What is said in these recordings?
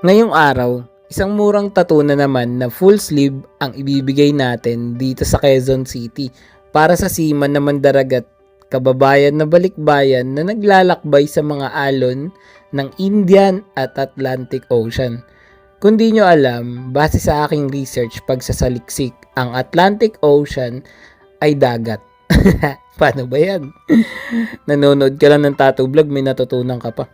Ngayong araw, isang murang tattoo na naman na full sleeve ang ibibigay natin dito sa Quezon City para sa seaman na mandaragat, kababayan na balikbayan na naglalakbay sa mga alon ng Indian at Atlantic Ocean. Kung di nyo alam, base sa aking research pagsasaliksik, ang Atlantic Ocean ay dagat. Paano ba yan? Nanonood ka lang ng tattoo vlog, may natutunan ka pa.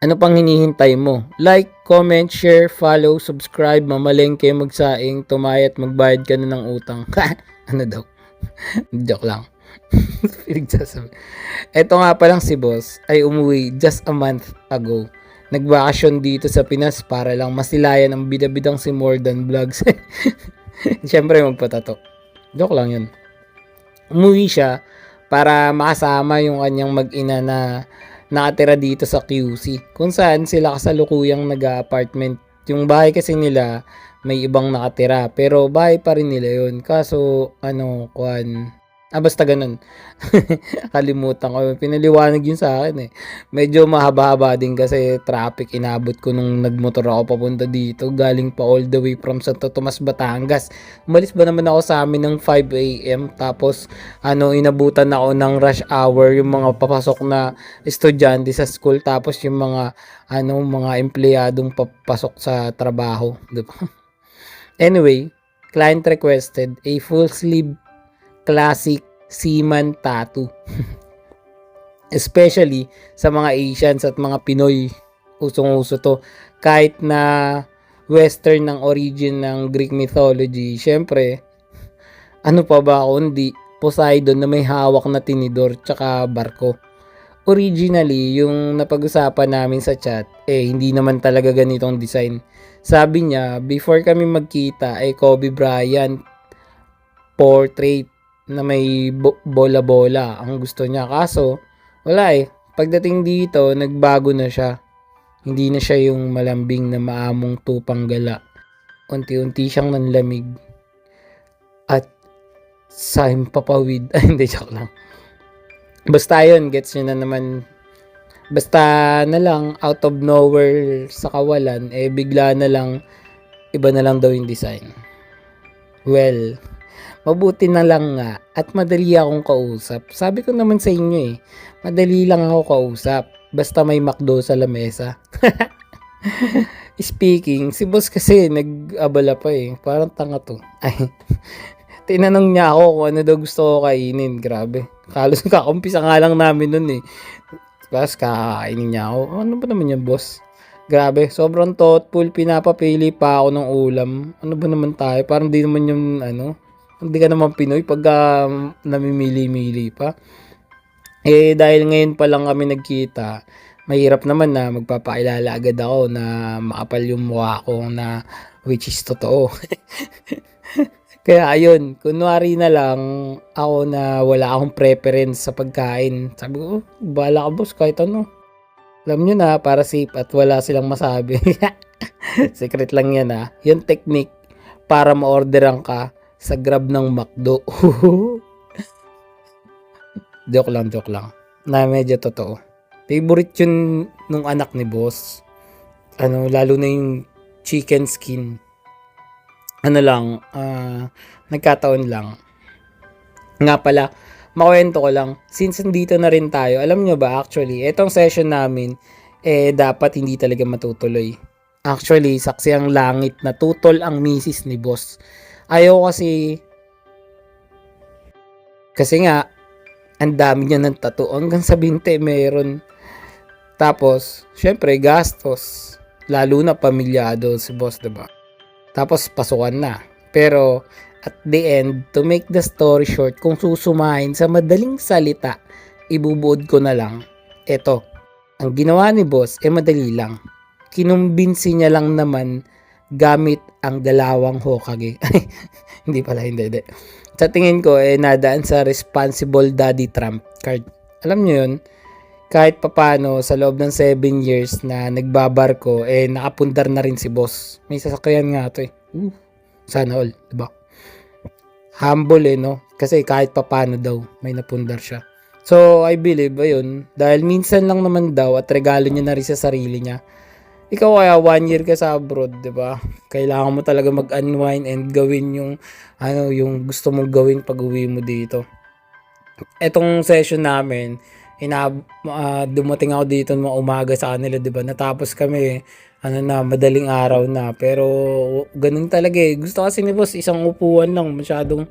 Ano pang hinihintay mo? Like, comment, share, follow, subscribe, mamalengke, magsaing, tumayat, magbayad ka na ng utang. Ano daw? Joke lang. Pinagsasabi. Eto nga palang si boss ay umuwi just a month ago. Nagbakasyon dito sa Pinas para lang masilayan ang bidabidang si Mordan Vlogs. Siyempre magpatato. Joke lang yun. Umuwi siya para makasama yung kanyang mag-ina na nakatira dito sa QC, kung saan sila kasalukuyang nag-apartment. Yung bahay kasi nila may ibang nakatira, pero bahay pa rin nila yun. Kaso basta ganun. Kalimutan ko, pinaliwanag yun sa akin eh. Medyo mahaba-haba din kasi traffic inabot ko nung nagmotor ako papunta dito, galing pa all the way from Santo Tomas, Batangas. Umalis ba naman ako sa amin ng 5 AM, tapos inabutan ako ng rush hour, yung mga papasok na estudyante sa school, tapos yung mga empleyadong papasok sa trabaho, diba? Anyway, client requested a full sleeve classic seaman tattoo. Especially sa mga Asians at mga Pinoy, usong-uso to. Kahit na Western ng origin ng Greek mythology, syempre, ano pa ba kundi Poseidon na may hawak na tinidor tsaka barko. Originally, yung napag-usapan namin sa chat, hindi naman talaga ganitong design. Sabi niya, before kami magkita, Kobe Bryant portrait na may bola-bola ang gusto niya. Kaso, wala Pagdating dito, nagbago na siya. Hindi na siya yung malambing na maamong tupang gala. Unti-unti siyang nanlamig. At sa himpapawid. Hindi, joke lang. Basta yun, gets nyo na naman. Basta na lang, out of nowhere sa kawalan, bigla na lang, iba na lang daw yung design. Well, mabuti na lang nga at madali akong kausap. Sabi ko naman sa inyo madali lang ako kausap. Basta may McDo sa lamesa. Speaking, si boss kasi nag-abala pa Parang tanga to. Ay, tinanong niya ako kung ano daw gusto ko kainin. Grabe. Kalos kakumpisa nga lang namin nun Tapos kakainin niya ako. Ano ba naman yan, boss? Grabe, sobrang thoughtful. Pinapapili pa ako ng ulam. Ano ba naman tayo? Parang di naman yung hindi ka naman Pinoy pag namimili-mili pa. Dahil ngayon pa lang kami nagkita, mahirap naman na magpapakilala agad ako na makapal yung mukha ko na which is totoo. Kaya ayun, kunwari na lang ako na wala akong preference sa pagkain. Sabi ko, bahala ka boss, kahit ano. Alam nyo na, para safe at wala silang masabi. Secret lang yan Yung technique para ma-orderan ka sa Grab ng McDo. Joke lang. Na medyo totoo. Favorite yun nung anak ni boss. Lalo na yung chicken skin. Nagkataon lang. Nga pala, makwento ko lang. Since nandito na rin tayo, alam nyo ba actually, etong session namin, dapat hindi talaga matutuloy. Actually, saksi ang langit na tutol ang misis ni boss. Ayaw kasi nga ang dami niya ng tattoo, hanggang sa binte meron. Tapos syempre gastos, lalo na pamilyado si boss, diba? Tapos pasukan na. Pero at the end, to make the story short, kung susumahin sa madaling salita, ibubuod ko na lang, eto, ang ginawa ni boss madali lang. Kinumbinsi niya lang naman gamit ang dalawang Hokage. Hindi. Sa tingin ko, nadaan sa responsible daddy Trump card. Alam nyo yun? Kahit papano, sa loob ng 7 years na nagbabarko, nakapundar na rin si boss. May sasakyan nga to Sana all, diba? Humble no? Kasi kahit papano daw, may napundar siya. So, I believe, ayun, dahil minsan lang naman daw at regalo niya na rin sa sarili niya. Ikaw kaya 1 year ka sa abroad, 'di ba? Kailangan mo talaga mag-unwind and gawin yung yung gusto mong gawin pag-uwi mo dito. Etong session namin, dumating ako dito mga umaga sa kanila, 'di ba? Natapos kami madaling araw na. Pero ganun talaga eh. Gusto kasi ni boss isang upuan lang, masyado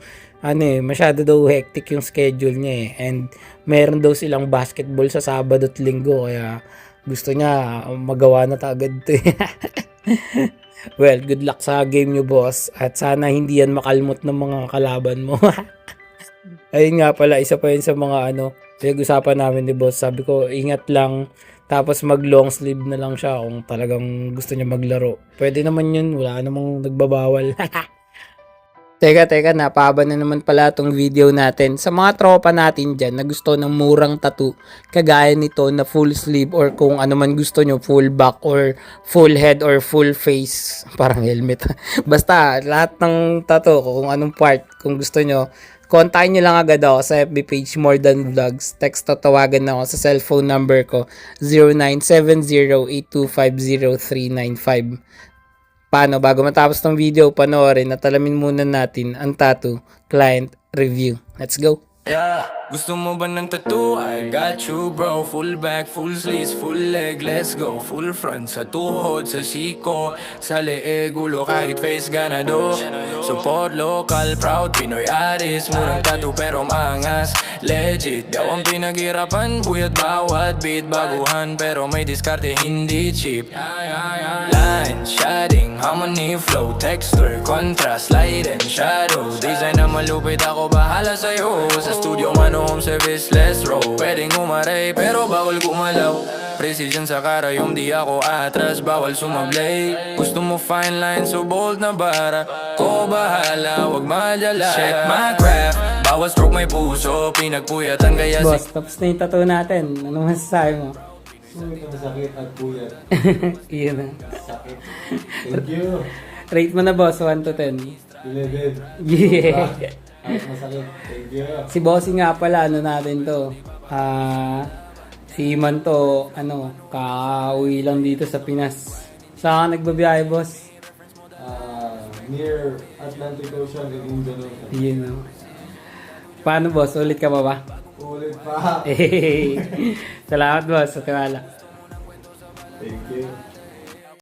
daw hectic yung schedule niya eh. And meron daw silang basketball sa Sabado at Linggo kaya gusto niya magawa na agad to eh. Well, good luck sa game niyo boss at sana hindi yan makalmot ng mga kalaban mo. Ayun nga pala, isa pa yun sa mga pinag-usapan namin ni boss. Sabi ko, ingat lang. Tapos mag long sleeve na lang siya kung talagang gusto niya maglaro. Pwede naman yun, wala namang nagbabawal. Teka, napahaba na naman pala tong video natin. Sa mga tropa natin dyan na gusto ng murang tattoo, kagaya nito na full sleeve or kung ano man gusto nyo, full back or full head or full face, parang helmet. Basta, lahat ng tattoo, kung anong part, kung gusto nyo, kontakin nyo lang agad ako sa FB page More Than Vlogs. Text o tawagan ako sa cellphone number ko 0970-8250-395. Paano, bago matapos ng video, panoorin at alamin muna natin ang tattoo client review. Let's go! Yeah, gusto mo ba ng tattoo? I got you bro. Full back, full sleeves, full leg, let's go. Full front, sa tuhod, sa siko, sa leeg, ulo kahit face ganado. Support local, proud, Pinoy artist. Murang tattoo pero maangas, legit. Daw ang pinaghirapan, buyat bawat beat. Baguhan pero may diskarte, hindi cheap. Line, shading, harmony, flow, texture, contrast, light and shadow. Design na malupit, ako bahala sa'yo. Sa studio man home service, let's roll. Pwedeng umaray pero bawal gumalaw. Precision sa karayom, di ako atras, bawal sumablay. Gusto mo fine line, so bold na bara. Ko bahala, wag madala. Check my craft, bawal stroke may puso. Pinagpuyatan kaya Boss, tapos na yung tattoo natin. Ano masasabi mo? Masakit at buyat. Iyon na. Sakit. Thank you. Rate mo na boss, 1 to 10. 11. Yeah. Masakit. Thank you. Si Bossy nga pala, natin to. Si Iman to, kakauwi lang dito sa Pinas. Saan ka nagbabiyahe, boss? Near Atlantic Ocean in Indonesia. Yun, no? Paano, boss? Ulit ka pa ba? Ulit pa. Salamat, boss, sa tiwala. Thank you.